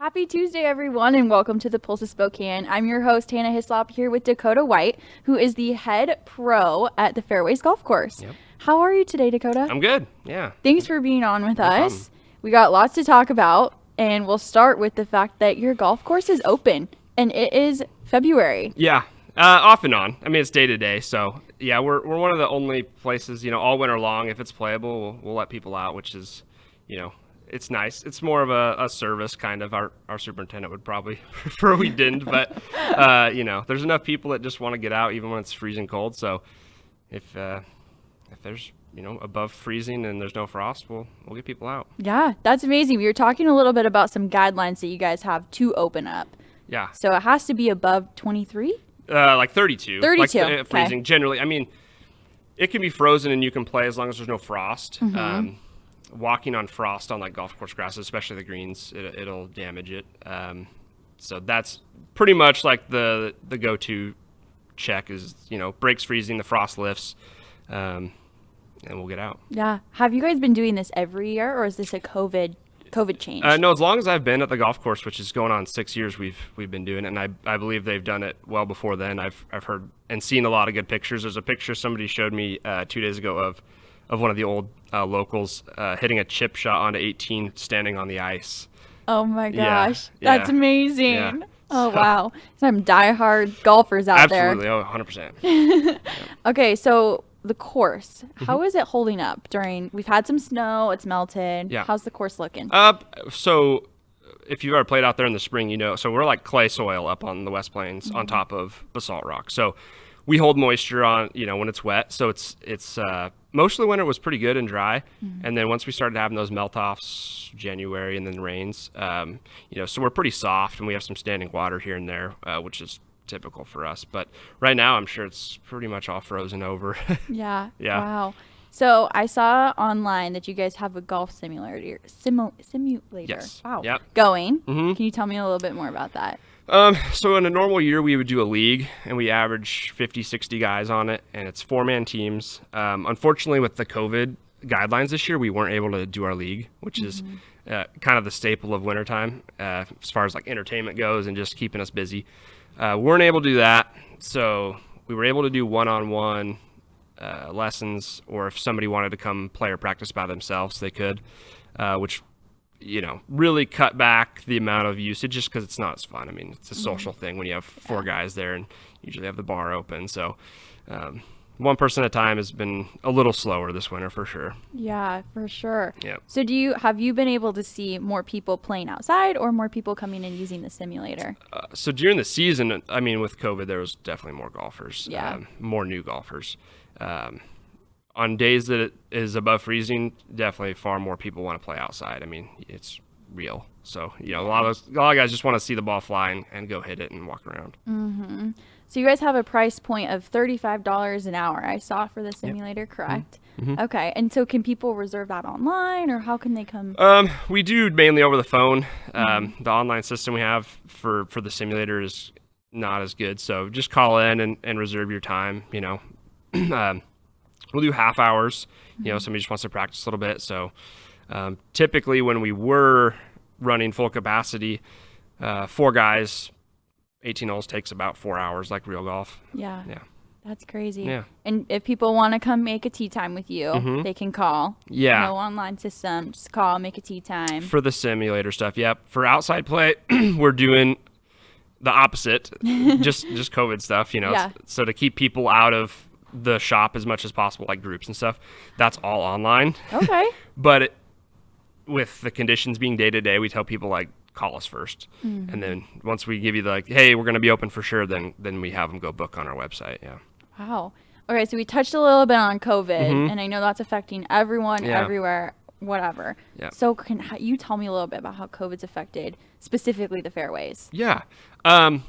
Happy Tuesday, everyone, and welcome to the Pulse of Spokane. I'm your host, Hannah Hislop, here with Dakota White, who is the head pro at the Fairways golf course. Yep. How are you today, Dakota? I'm good. Yeah. Thanks for being on with us. problem. We got lots to talk about, and we'll start with the fact that your golf course is open, and it is February. Yeah. Off and on. I mean, it's day to day. So yeah, we're one of the only places, all winter long, if it's playable, we'll let people out, which is, it's nice. It's more of a service kind of. Our superintendent would probably prefer we didn't, but there's enough people that just want to get out even when it's freezing cold. So if there's above freezing and there's no frost, we'll get people out. Yeah, that's amazing. We were talking a little bit about some guidelines that you guys have to open up. Yeah. So it has to be above 23? Like 32. 32. Like freezing. Generally, I mean, it can be frozen and you can play as long as there's no frost. Mm-hmm. Walking on frost on like golf course grasses, especially the greens, it'll damage it. So that's pretty much like the go-to check is, breaks freezing, the frost lifts, and we'll get out. Yeah. Have you guys been doing this every year, or is this a COVID change? No, as long as I've been at the golf course, which is going on 6 years, we've been doing it, and I believe they've done it well before then. I've heard and seen a lot of good pictures. There's a picture somebody showed me 2 days ago of one of the old locals hitting a chip shot onto 18, standing on the ice. Oh my Yeah, gosh, that's yeah, amazing. yeah. Oh wow, some diehard golfers out Absolutely, there. 100%. Okay, so the course, how is it holding up we've had some snow, it's melted. Yeah. How's the course looking? So if you've ever played out there in the spring, so we're like clay soil up on the West Plains on top of basalt rock. So we hold moisture on, when it's wet. So it's most of the winter was pretty good and dry. And then once we started having those melt offs, January and then rains, so we're pretty soft and we have some standing water here and there, which is typical for us. But right now I'm sure it's pretty much all frozen over. Yeah. Yeah. Wow. So I saw online that you guys have a golf simulator. Yes. Wow. Yep. Going. Mhm. Can you tell me a little bit more about that? So in a normal year, we would do a league, and we average 50, 60 guys on it, and it's 4-man teams. Unfortunately, with the COVID guidelines this year, we weren't able to do our league, which is kind of the staple of wintertime as far as like entertainment goes and just keeping us busy. Weren't able to do that, so we were able to do one-on-one lessons, or if somebody wanted to come play or practice by themselves, they could, which really cut back the amount of usage just because it's not as fun. I mean, it's a social thing when you have 4 guys there and usually have the bar open. So one person at a time has been a little slower this winter for sure. Yeah, for sure. Yeah. So have you been able to see more people playing outside or more people coming and using the simulator? So during the season, I mean, with COVID, there was definitely more golfers, Yeah. more new golfers. On days that it is above freezing, definitely far more people want to play outside. I mean, it's real. So, a lot of guys just want to see the ball fly and go hit it and walk around. Mm-hmm. So you guys have a price point of $35 an hour, I saw, for the simulator, correct? Mm-hmm. Okay. And so can people reserve that online, or how can they come? We do mainly over the phone. The online system we have for the simulator is not as good. So just call in and reserve your time, We'll do half hours, somebody just wants to practice a little bit. So typically when we were running full capacity, 4 guys, 18 holes takes about 4 hours, like real golf. Yeah. Yeah. That's crazy. Yeah. And if people want to come make a tee time with you, they can call. Yeah. No online system. Just call, make a tee time. For the simulator stuff, yep. For outside play, we're doing the opposite, just COVID stuff, Yeah. So to keep people out of the shop as much as possible, like groups and stuff, that's all online. Okay. But with the conditions being day to day, we tell people like call us first, and then once we give you the hey, we're going to be open for sure, then we have them go book on our website. Yeah. Wow. Okay, so we touched a little bit on COVID, and I know that's affecting everyone, everywhere, whatever. Yeah. So can you tell me a little bit about how COVID's affected specifically the fairways? Yeah. I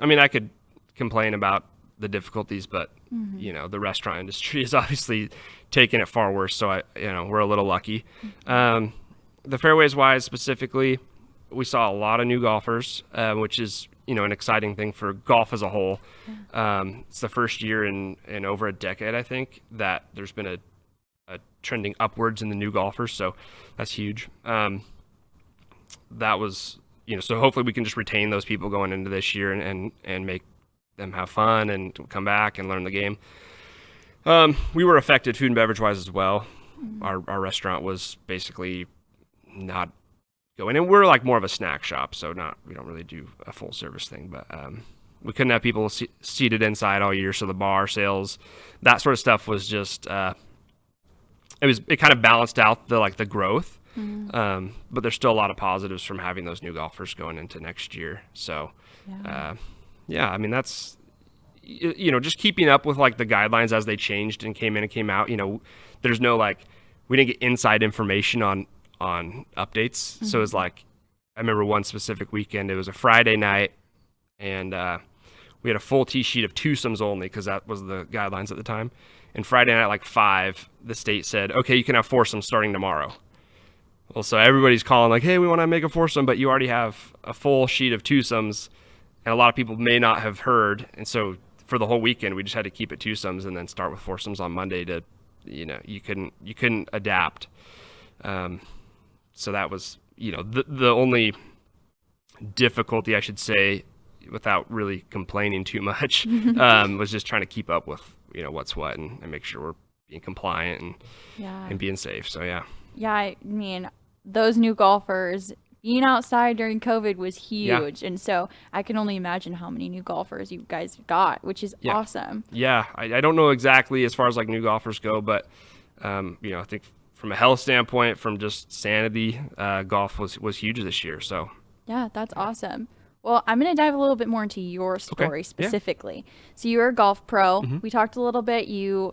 mean, I could complain about the difficulties, but the restaurant industry is obviously taking it far worse. So we're a little lucky. The fairways wise specifically, we saw a lot of new golfers, which is an exciting thing for golf as a whole. It's the first year in over a decade, I think, that there's been a trending upwards in the new golfers. So that's huge. That was so hopefully we can just retain those people going into this year and make them have fun and come back and learn the game. We were affected food and beverage wise as well. Our restaurant was basically not going, and we're like more of a snack shop, so we don't really do a full service thing, but we couldn't have people seated inside all year, so the bar sales, that sort of stuff was just it kind of balanced out the growth. But there's still a lot of positives from having those new golfers going into next year. So I mean, that's just keeping up with like the guidelines as they changed and came in and came out. There's no we didn't get inside information on updates. So it was like, I remember one specific weekend, it was a Friday night, and we had a full tee sheet of twosomes only because that was the guidelines at the time. And Friday night, like 5, the state said, okay, you can have foursomes starting tomorrow. Well, so everybody's calling like, hey, we want to make a foursome, but you already have a full sheet of twosomes, and a lot of people may not have heard. And so for the whole weekend, we just had to keep it twosomes and then start with foursomes on Monday to, you couldn't adapt. So that was, the only difficulty, I should say, without really complaining too much, was just trying to keep up with, what's what and make sure we're being compliant and being safe. So, yeah. Yeah, I mean, those new golfers, being outside during COVID was huge. Yeah. And so I can only imagine how many new golfers you guys got, which is awesome. Yeah, I don't know exactly as far as like new golfers go, but, I think from a health standpoint, from just sanity, golf was huge this year. So, yeah, that's awesome. Well, I'm going to dive a little bit more into your story specifically. Yeah. So you're a golf pro. We talked a little bit. You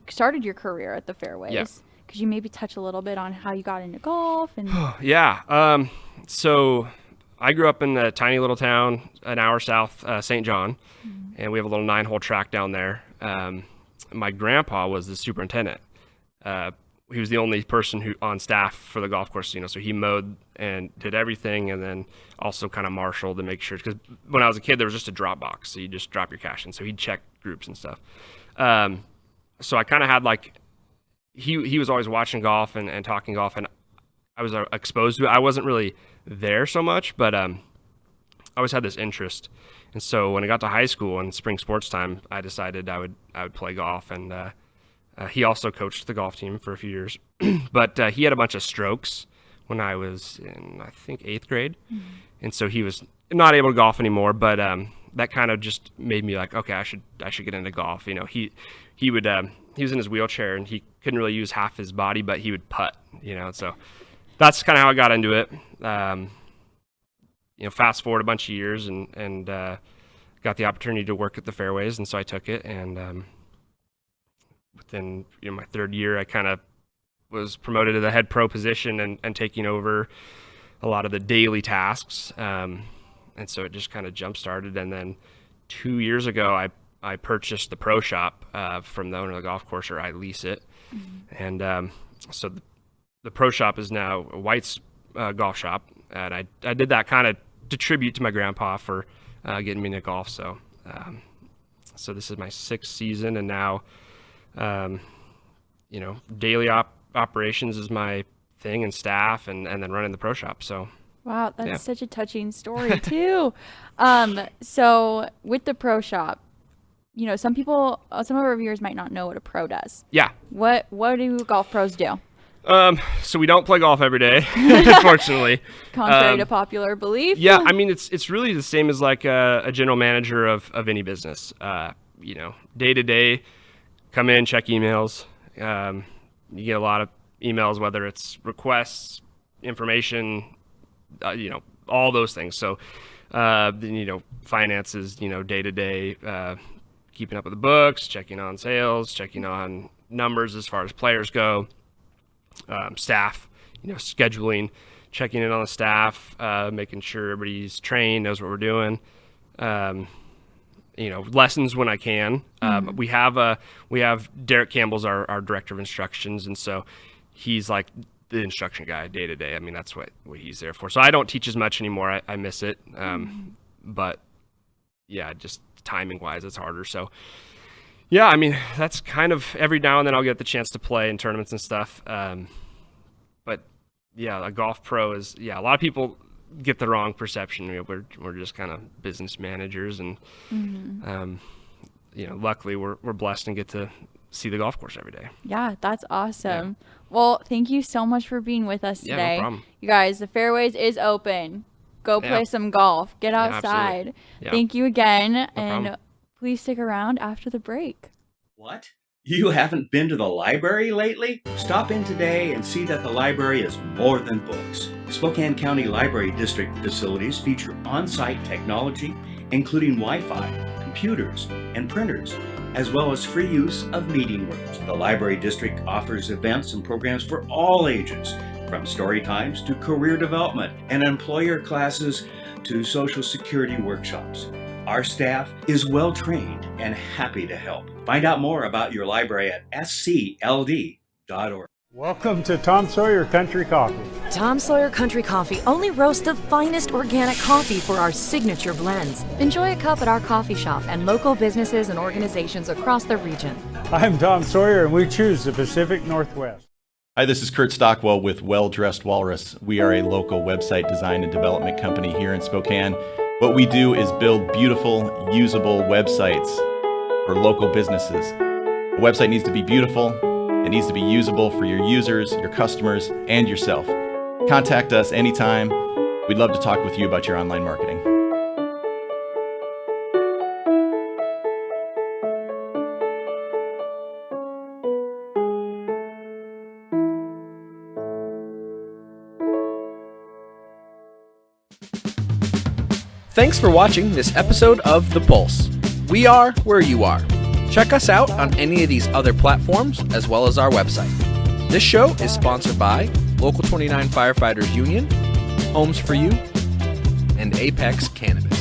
started your career at the Fairways. Yeah. Could you maybe touch a little bit on how you got into golf? And Yeah. So I grew up in a tiny little town an hour south, St. John, and we have a little 9-hole track down there. My grandpa was the superintendent. He was the only person who on staff for the golf course, so he mowed and did everything, and then also kind of marshaled to make sure, because when I was a kid, there was just a drop box, so you just drop your cash in. So he'd check groups and stuff. So I kind of had he was always watching golf and talking golf, and I was exposed to it. I wasn't really there so much, but I always had this interest. And so when I got to high school and spring sports time, I decided I would play golf. And he also coached the golf team for a few years, but he had a bunch of strokes when I was in, I think, 8th grade. And so he was not able to golf anymore, but that kind of just made me like, okay, I should get into golf. He was in his wheelchair and he couldn't really use half his body, but he would putt, so that's kind of how I got into it. Fast forward a bunch of years and got the opportunity to work at the Fairways. And so I took it, and within my 3rd year, I kind of was promoted to the head pro position and taking over a lot of the daily tasks. And so it just kind of jump started. And then 2 years ago, I purchased the pro shop from the owner of the golf course, or I lease it. And so the pro shop is now a White's golf shop. And I did that kind of to tribute to my grandpa for getting me into golf. So so this is my 6th season, and now daily operations is my thing, and staff, and then running the pro shop. So wow, that's such a touching story too. So with the pro shop, some of our viewers might not know what a pro does. Yeah. What do golf pros do? So we don't play golf every day, unfortunately. Contrary to popular belief. Yeah, I mean, it's really the same as like a general manager of any business. Day to day, come in, check emails. You get a lot of emails, whether it's requests, information, all those things. So, finances, day to day, keeping up with the books, checking on sales, checking on numbers as far as players go. Staff, scheduling, checking in on the staff, making sure everybody's trained, knows what we're doing. Lessons when I can. We have Derek Campbell's our director of instructions, and so he's like the instruction guy day to day. I mean, that's what he's there for. So I don't teach as much anymore. I miss it. But yeah, just timing wise, it's harder. So yeah, I mean, that's kind of every now and then I'll get the chance to play in tournaments and stuff. But yeah, a golf pro is, a lot of people get the wrong perception. We're just kind of business managers, and luckily we're blessed and get to see the golf course every day. Yeah, that's awesome. Well, thank you so much for being with us today. No problem. You guys, the Fairways is open. Go play some golf. Get outside. Thank you again, and please stick around after the break. What? You haven't been to the library lately? Stop in today and see that the library is more than books. Spokane County Library District facilities feature on-site technology, including Wi-Fi, computers, and printers, as well as free use of meeting rooms. The Library District offers events and programs for all ages, from story times to career development and employer classes to Social Security workshops. Our staff is well trained and happy to help. Find out more about your library at scld.org. Welcome to Tom Sawyer Country Coffee. Tom Sawyer Country Coffee only roasts the finest organic coffee for our signature blends. Enjoy a cup at our coffee shop and local businesses and organizations across the region. I'm Tom Sawyer, and we choose the Pacific Northwest. Hi, this is Kurt Stockwell with Well Dressed Walrus. We are a local website design and development company here in Spokane. What we do is build beautiful, usable websites for local businesses. A website needs to be beautiful, it needs to be usable for your users, your customers, and yourself. Contact us anytime. We'd love to talk with you about your online marketing. Thanks for watching this episode of The Pulse. We are where you are. Check us out on any of these other platforms as well as our website. This show is sponsored by Local 29 Firefighters Union, Homes for You, and Apex Cannabis.